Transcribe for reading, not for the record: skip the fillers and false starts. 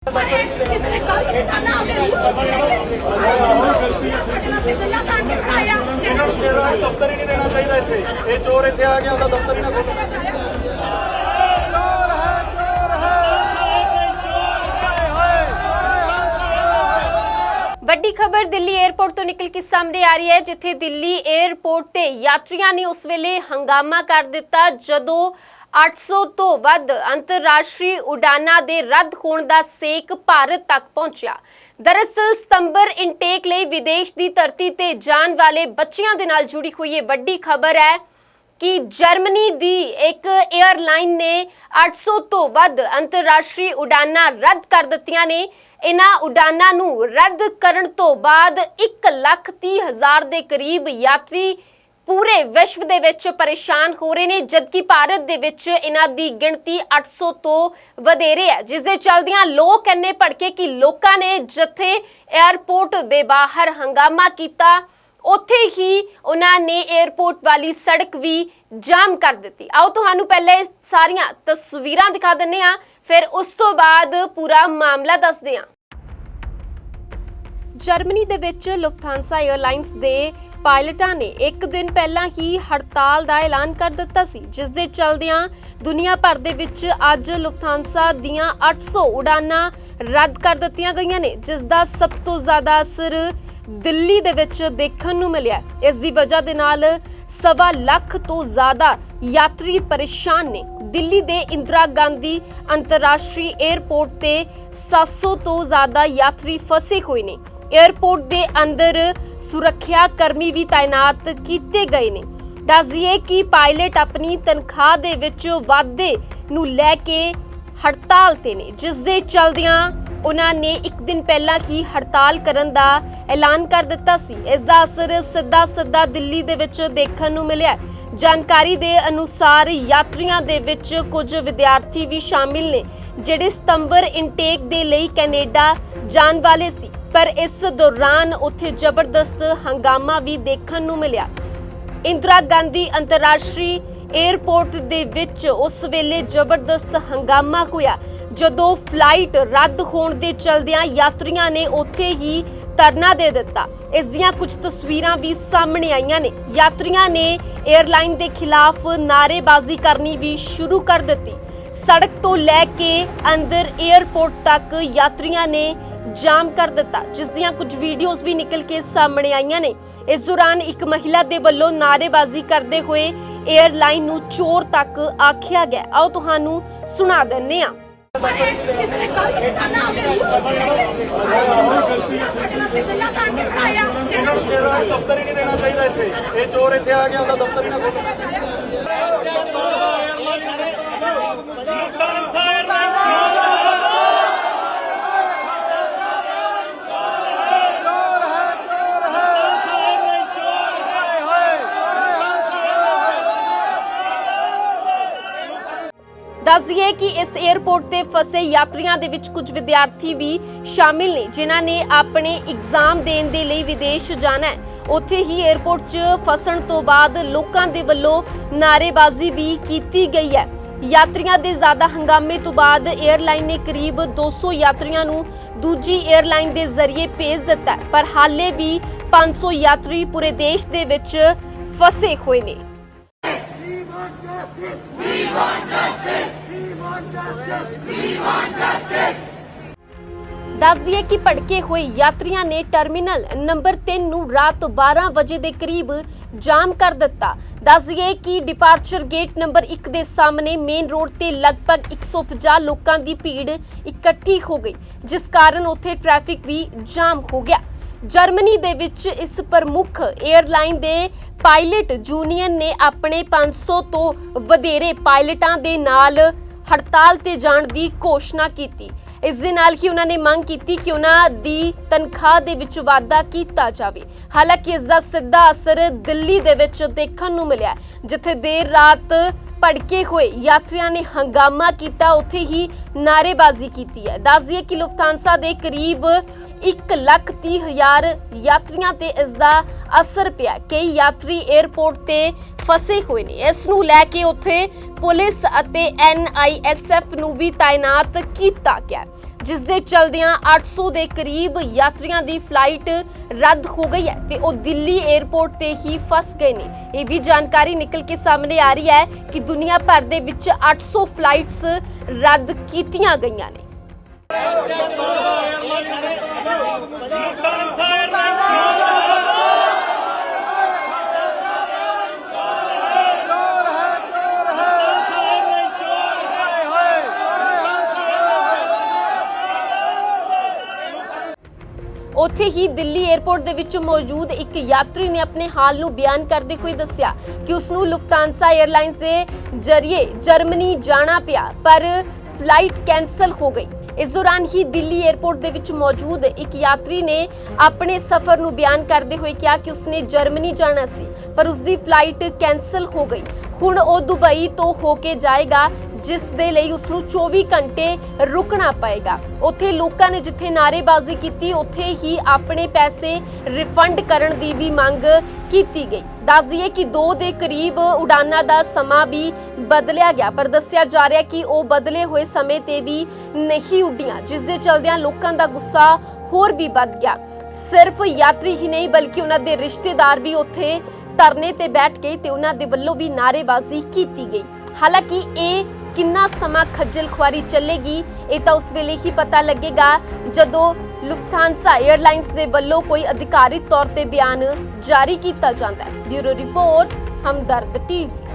इसने गलत बताना दफ्तर ही नहीं देना चाहिए इतने ये चोर इतने आ गया दफ्तर ही ना खोलो। ਵੱਡੀ ਖਬਰ ਦਿੱਲੀ 에ਅਰਪੋਰਟ ਤੋਂ ਨਿਕਲ ਕੇ ਸਾਹਮਣੇ ਆ ਰਹੀ ਹੈ, ਜਿੱਥੇ ਦਿੱਲੀ 에ਅਰਪੋਰਟ ਤੇ ਯਾਤਰੀਆਂ ਨੇ ਉਸ ਵੇਲੇ ਹੰਗਾਮਾ ਕਰ ਦਿੱਤਾ ਜਦੋਂ 800 ਤੋਂ ਵੱਧ ਅੰਤਰਰਾਸ਼ਟਰੀ ਉਡਾਨਾਂ ਦੇ ਰੱਦ ਹੋਣ ਦਾ ਸੇਕ ਭਾਰਤ ਤੱਕ ਪਹੁੰਚਿਆ। ਦਰਅਸਲ ਸਤੰਬਰ ਇਨਟੇਕ ਲਈ ਵਿਦੇਸ਼ ਦੀ ਧਰਤੀ ਤੇ ਜਾਣ ਵਾਲੇ ਬੱਚਿਆਂ ਦੇ ਨਾਲ ਜੁੜੀ ਹੋਈ ਇਹ ਵੱਡੀ ਖਬਰ ਹੈ ਕਿ ਜਰਮਨੀ ਦੀ ਇੱਕ 에ਅਰਲਾਈਨ ਨੇ 800 ਤੋਂ ਵੱਧ ਅੰਤਰਰਾਸ਼ਟਰੀ ਉਡਾਨਾਂ ਰੱਦ ਕਰ ਦਿੱਤੀਆਂ ਨੇ। ਇਨ੍ਹਾਂ ਉਡਾਨਾਂ ਨੂੰ ਰੱਦ ਕਰਨ ਤੋਂ ਬਾਅਦ 1,30,000 ਦੇ ਕਰੀਬ ਯਾਤਰੀ ਪੂਰੇ ਵਿਸ਼ਵ ਦੇ ਵਿੱਚ ਪਰੇਸ਼ਾਨ ਹੋ ਰਹੇ ਨੇ, ਜਦਕਿ ਭਾਰਤ ਦੇ ਵਿੱਚ ਇਹਨਾਂ ਦੀ ਗਿਣਤੀ 800 ਤੋਂ ਵਧੇਰੇ ਹੈ, ਜਿਸ ਦੇ ਚਲਦਿਆਂ ਲੋਕ ਇੰਨੇ ਭੜਕੇ ਕਿ ਲੋਕਾਂ ਨੇ ਜਿੱਥੇ 에ਅਰਪੋਰਟ ਦੇ ਬਾਹਰ ਹੰਗਾਮਾ ਕੀਤਾ ਉੱਥੇ ਹੀ ਉਹਨਾਂ ਨੇ 에ਅਰਪੋਰਟ ਵਾਲੀ ਸੜਕ ਵੀ ਜਾਮ ਕਰ ਦਿੱਤੀ। ਆਓ ਤੁਹਾਨੂੰ ਪਹਿਲੇ ਸਾਰੀਆਂ ਤਸਵੀਰਾਂ ਦਿਖਾ ਦਿੰਨੇ ਆ, ਫਿਰ ਉਸ ਤੋਂ ਬਾਅਦ ਪੂਰਾ ਮਾਮਲਾ ਦੱਸਦੇ ਆ। ਜਰਮਨੀ ਦੇ ਵਿੱਚ ਲੁਫਥਾਂਸਾ 에ਅਰਲਾਈਨਸ ਦੇ ਪਾਇਲਟਾਂ ਨੇ ਇੱਕ ਦਿਨ ਪਹਿਲਾਂ ਹੀ ਹੜਤਾਲ ਦਾ ਐਲਾਨ ਕਰ ਦਿੱਤਾ ਸੀ, ਜਿਸ ਦੇ ਚਲਦਿਆਂ ਦੁਨੀਆ ਭਰ ਦੇ ਵਿੱਚ ਅੱਜ ਲੁਫਥਾਂਸਾ ਦੀਆਂ 800 ਉਡਾਨਾਂ ਰੱਦ ਕਰ ਦਿੱਤੀਆਂ ਗਈਆਂ ਨੇ, ਜਿਸ ਦਾ ਸਭ ਤੋਂ ਜ਼ਿਆਦਾ ਅਸਰ ਦਿੱਲੀ ਦੇ ਵਿੱਚ ਦੇਖਣ ਨੂੰ ਮਿਲਿਆ। ਇਸ ਦੀ ਵਜ੍ਹਾ ਦੇ ਨਾਲ 1.25 ਲੱਖ ਤੋਂ ਜ਼ਿਆਦਾ ਯਾਤਰੀ ਪਰੇਸ਼ਾਨ ਨੇ। ਦਿੱਲੀ ਦੇ ਇੰਦਰਾ ਗਾਂਧੀ ਅੰਤਰਰਾਸ਼ਟਰੀ 에ਅਰਪੋਰਟ ਤੇ 700 ਤੋਂ ਜ਼ਿਆਦਾ ਯਾਤਰੀ ਫਸੇ ਹੋਏ ਨੇ। 에ਅਰਪੋਰਟ ਦੇ ਅੰਦਰ ਸੁਰੱਖਿਆ ਕਰਮੀ ਵੀ ਤਾਇਨਾਤ ਕੀਤੇ ਗਏ ਨੇ। ਦੱਸ ਦਈਏ ਕਿ ਪਾਇਲਟ ਆਪਣੀ ਤਨਖਾਹ ਦੇ ਵਿੱਚ ਵਾਧੇ ਨੂੰ ਲੈ ਕੇ ਹੜਤਾਲ ਤੇ ਨੇ, ਜਿਸ ਦੇ ਚਲਦਿਆਂ ਉਹਨਾਂ ਨੇ ਇੱਕ ਦਿਨ ਪਹਿਲਾਂ ਹੀ ਹੜਤਾਲ ਕਰਨ ਦਾ ਐਲਾਨ ਕਰ ਦਿੱਤਾ ਸੀ। ਇਸ ਦਾ ਅਸਰ ਸਿੱਧਾ ਦਿੱਲੀ ਦੇ ਵਿੱਚ ਦੇਖਣ ਨੂੰ ਮਿਲਿਆ। ਜਾਣਕਾਰੀ ਦੇ ਅਨੁਸਾਰ ਯਾਤਰੀਆਂ ਦੇ ਵਿੱਚ ਕੁਝ ਵਿਦਿਆਰਥੀ ਵੀ ਸ਼ਾਮਿਲ ਨੇ, ਜਿਹੜੇ ਸਤੰਬਰ ਇਨਟੇਕ ਦੇ ਲਈ ਕੈਨੇਡਾ ਜਾਣ ਵਾਲੇ ਸੀ, ਪਰ ਇਸ ਦੌਰਾਨ ਉੱਥੇ ਜ਼ਬਰਦਸਤ ਹੰਗਾਮਾ ਵੀ ਦੇਖਣ ਨੂੰ ਮਿਲਿਆ। ਇੰਦਰਾ ਗਾਂਧੀ ਅੰਤਰਰਾਸ਼ਟਰੀ 에ਅਰਪੋਰਟ ਦੇ ਵਿੱਚ ਉਸ ਵੇਲੇ ਜ਼ਬਰਦਸਤ ਹੰਗਾਮਾ ਹੋਇਆ ਜਦੋਂ ਫਲਾਈਟ ਰੱਦ ਹੋਣ ਦੇ ਚਲਦਿਆਂ ਯਾਤਰੀਆਂ ਨੇ ਉੱਥੇ ਹੀ ਧਰਨਾ ਦੇ ਦਿੱਤਾ। ਇਸ ਦੀਆਂ ਕੁਝ ਤਸਵੀਰਾਂ ਵੀ ਸਾਹਮਣੇ ਆਈਆਂ ਨੇ। ਯਾਤਰੀਆਂ ਨੇ 에ਅਰਲਾਈਨ ਦੇ ਖਿਲਾਫ ਨਾਅਰੇਬਾਜ਼ੀ ਕਰਨੀ ਵੀ ਸ਼ੁਰੂ ਕਰ ਦਿੱਤੀ। ਸੜਕ ਤੋਂ ਲੈ ਕੇ ਅੰਦਰ 에ਅਰਪੋਰਟ ਤੱਕ ਯਾਤਰੀਆਂ ਨੇ ਜਾਮ ਕਰ ਦਿੱਤਾ, ਜਿਸ ਦੀਆਂ ਕੁਝ ਵੀਡੀਓਜ਼ ਵੀ ਨਿਕਲ ਕੇ ਸਾਹਮਣੇ ਆਈਆਂ ਨੇ। ਇਸ ਦੌਰਾਨ ਇੱਕ ਮਹਿਲਾ ਦੇ ਵੱਲੋਂ ਨਾਅਰੇਬਾਜ਼ੀ ਕਰਦੇ ਹੋਏ 에ਅਰਲਾਈਨ ਨੂੰ ਚੋਰ ਤੱਕ ਆਖਿਆ ਗਿਆ। ਆਓ ਤੁਹਾਨੂੰ ਸੁਣਾ ਦਿੰਨੇ ਆ। इसने गलत बताना दफ्तर ही नहीं देना चाहिए इतने ये चोर इतने आ गया दफ्तर ही ना खोलो। ਦੱਸ ਦਈਏ ਕਿ ਇਸ 에ਅਰਪੋਰਟ ਤੇ ਫਸੇ ਯਾਤਰੀਆਂ ਦੇ ਵਿੱਚ ਕੁਝ ਵਿਦਿਆਰਥੀ ਵੀ ਸ਼ਾਮਿਲ ਨੇ, ਜਿਨ੍ਹਾਂ ਨੇ ਆਪਣੇ ਐਗਜ਼ਾਮ ਦੇਣ ਦੇ ਲਈ ਵਿਦੇਸ਼ ਜਾਣਾ ਹੈ। ਉੱਥੇ ਹੀ 에ਅਰਪੋਰਟ 'ਚ ਫਸਣ ਤੋਂ ਬਾਅਦ ਲੋਕਾਂ ਦੇ ਵੱਲੋਂ ਨਾਅਰੇਬਾਜ਼ੀ ਵੀ ਕੀਤੀ ਗਈ ਹੈ। ਯਾਤਰੀਆਂ ਦੇ ਜ਼ਿਆਦਾ ਹੰਗਾਮੇ ਤੋਂ ਬਾਅਦ 에ਅਰਲਾਈਨ ਨੇ ਕਰੀਬ 200 ਯਾਤਰੀਆਂ ਨੂੰ ਦੂਜੀ 에ਅਰਲਾਈਨ ਦੇ ਜ਼ਰੀਏ ਭੇਜ ਦਿੱਤਾ, ਪਰ ਹਾਲੇ ਵੀ 500 ਯਾਤਰੀ ਪੂਰੇ ਦੇਸ਼ ਦੇ ਵਿੱਚ ਫਸੇ ਹੋਏ ਨੇ। ਦੱਸ ਦਈਏ ਕਿ ਭੜਕੇ ਹੋਏ ਯਾਤਰੀਆਂ ਨੇ ਟਰਮੀਨਲ ਨੰਬਰ 3 ਨੂੰ ਰਾਤ 12 ਵਜੇ ਦੇ ਕਰੀਬ ਜਾਮ ਕਰ ਦਿੱਤਾ। ਦੱਸ ਦਈਏ ਕਿ ਡਿਪਾਰਚਰ ਗੇਟ ਨੰਬਰ 1 ਦੇ ਸਾਹਮਣੇ ਮੇਨ ਰੋਡ ਤੇ ਲਗਭਗ 150 ਲੋਕਾਂ ਦੀ ਭੀੜ ਇਕੱਠੀ ਹੋ ਗਈ, ਜਿਸ ਕਾਰਨ ਉੱਥੇ ਟ੍ਰੈਫਿਕ ਵੀ ਜਾਮ ਹੋ ਗਿਆ। ਜਰਮਨੀ ਦੇ ਵਿੱਚ ਇਸ ਪ੍ਰਮੁੱਖ 에ਅਰਲਾਈਨ ਦੇ ਪਾਇਲਟ ਯੂਨੀਅਨ ਨੇ ਆਪਣੇ 500 ਤੋਂ ਵਧੇਰੇ ਪਾਇਲਟਾਂ ਦੇ ਨਾਲ ਹੜਤਾਲ ਤੇ ਜਾਣ ਦੀ ਘੋਸ਼ਣਾ ਕੀਤੀ। ਇਸ ਦੇ ਨਾਲ ਹੀ ਉਹਨਾਂ ਨੇ ਮੰਗ ਕੀਤੀ ਕਿ ਉਹਨਾਂ ਦੀ ਤਨਖਾਹ ਦੇ ਵਿੱਚ ਵਾਧਾ ਕੀਤਾ ਜਾਵੇ। ਹਾਲਾਂਕਿ ਇਸ ਦਾ ਸਿੱਧਾ ਅਸਰ ਦਿੱਲੀ ਦੇ ਵਿੱਚ ਦੇਖਣ ਨੂੰ ਮਿਲਿਆ, ਜਿੱਥੇ ਦੇਰ ਰਾਤ ਭੜਕੇ ਹੋਏ ਯਾਤਰੀਆਂ ਨੇ ਹੰਗਾਮਾ ਕੀਤਾ, ਉੱਥੇ ਹੀ ਨਾਅਰੇਬਾਜ਼ੀ ਕੀਤੀ ਹੈ। ਦੱਸ ਦਈਏ ਕਿ ਲੁਫਥਾਂਸਾ ਦੇ ਕਰੀਬ 1,30,000 ਯਾਤਰੀਆਂ ਤੇ ਇਸ ਦਾ ਅਸਰ ਪਿਆ। ਕਈ ਯਾਤਰੀ 에ਅਰਪੋਰਟ ਤੇ ਫਸੇ ਹੋਏ ਨੇ। ਇਸ ਨੂੰ ਲੈ ਕੇ ਉੱਥੇ ਪੁਲਿਸ ਅਤੇ NISF ਨੂੰ ਵੀ ਤਾਇਨਾਤ ਕੀਤਾ ਗਿਆ। ਜਿਸ ਦੇ ਚਲਦਿਆਂ 800 ਦੇ ਕਰੀਬ ਯਾਤਰੀਆਂ ਦੀ ਫਲਾਈਟ ਰੱਦ ਹੋ ਗਈ ਹੈ ਤੇ ਉਹ ਦਿੱਲੀ 에ਅਰਪੋਰਟ ਤੇ ਹੀ ਫਸ ਗਏ ਨੇ। ਇਹ ਵੀ ਜਾਣਕਾਰੀ ਨਿਕਲ ਕੇ ਸਾਹਮਣੇ ਆ ਰਹੀ ਹੈ ਕਿ ਦੁਨੀਆ ਭਰ ਦੇ ਵਿੱਚ 800 ਫਲਾਈਟਸ ਰੱਦ ਕੀਤੀਆਂ ਗਈਆਂ ਨੇ। ਉੱਥੇ ਹੀ ਦਿੱਲੀ 에ਅਰਪੋਰਟ ਦੇ ਵਿੱਚ ਮੌਜੂਦ ਇੱਕ ਯਾਤਰੀ ਨੇ ਆਪਣੇ ਹਾਲ ਨੂੰ ਬਿਆਨ ਕਰਦੇ ਹੋਏ ਦੱਸਿਆ ਕਿ ਉਸ ਨੂੰ ਲੁਫਤਾਂਸਾ 에ਅਰਲਾਈਨਸ ਦੇ ਜ਼ਰੀਏ ਜਰਮਨੀ ਜਾਣਾ ਪਿਆ ਪਰ ਫਲਾਈਟ ਕੈਂਸਲ ਹੋ ਗਈ। ਇਸ ਦੌਰਾਨ ਹੀ ਦਿੱਲੀ 에ਅਰਪੋਰਟ ਦੇ ਵਿੱਚ ਮੌਜੂਦ ਇੱਕ ਯਾਤਰੀ ਨੇ ਆਪਣੇ ਸਫ਼ਰ ਨੂੰ ਬਿਆਨ ਕਰਦੇ ਹੋਏ ਕਿਹਾ ਕਿ ਉਸਨੇ ਜਰਮਨੀ ਜਾਣਾ ਸੀ ਪਰ ਉਸਦੀ ਫਲਾਈਟ ਕੈਂਸਲ ਹੋ ਗਈ। ਹੁਣ ਉਹ ਦੁਬਈ ਤੋਂ ਹੋ ਕੇ ਜਾਏਗਾ ਜਿਸ ਦੇ ਲਈ ਉਸ ਨੂੰ 24 ਘੰਟੇ ਰੁਕਣਾ ਪਏਗਾ। ਉੱਥੇ ਲੋਕਾਂ ਨੇ ਜਿੱਥੇ ਨਾਅਰੇਬਾਜ਼ੀ ਕੀਤੀ ਉੱਥੇ ਹੀ ਆਪਣੇ ਪੈਸੇ ਰਿਫੰਡ ਕਰਨ ਦੀ ਵੀ ਮੰਗ ਕੀਤੀ ਗਈ। ਦੱਸ ਦਈਏ ਕਿ 2 ਦੇ ਕਰੀਬ ਉਡਾਨਾਂ ਦਾ ਸਮਾਂ ਵੀ ਬਦਲਿਆ ਗਿਆ ਪਰ ਦੱਸਿਆ ਜਾ ਰਿਹਾ ਕਿ ਉਹ ਬਦਲੇ ਹੋਏ ਸਮੇਂ ਤੇ ਵੀ ਨਹੀਂ ਉੱਡੀਆਂ, ਜਿਸ ਦੇ ਚਲਦਿਆਂ ਲੋਕਾਂ ਦਾ ਗੁੱਸਾ ਹੋਰ ਵੀ ਵੱਧ ਗਿਆ। ਸਿਰਫ ਯਾਤਰੀ ਹੀ ਨਹੀਂ ਬਲਕਿ ਉਹਨਾਂ ਦੇ ਰਿਸ਼ਤੇਦਾਰ ਵੀ ਉੱਥੇ ਧਰਨੇ ਤੇ ਬੈਠ ਗਏ ਤੇ ਉਹਨਾਂ ਦੇ ਵੱਲੋਂ ਵੀ ਨਾਅਰੇਬਾਜ਼ੀ ਕੀਤੀ ਗਈ। ਹਾਲਾਂਕਿ ਇਹ ਕਿੰਨਾ ਸਮਾਂ ਖੱਜਲ ਖੁਆਰੀ ਚੱਲੇਗੀ ਇਹ ਤਾਂ ਉਸ ਵੇਲੇ ਹੀ ਪਤਾ ਲੱਗੇਗਾ ਜਦੋਂ ਲੁਫਥਾਂਸਾ 에ਅਰਲਾਈਨਸ ਦੇ ਵੱਲੋਂ ਕੋਈ ਅਧਿਕਾਰਿਤ ਤੌਰ ਤੇ ਬਿਆਨ ਜਾਰੀ ਕੀਤਾ ਜਾਂਦਾ ਹੈ। ਬਿਊਰੋ ਰਿਪੋਰਟ ਹਮਦਰਦ ਟੀਵੀ।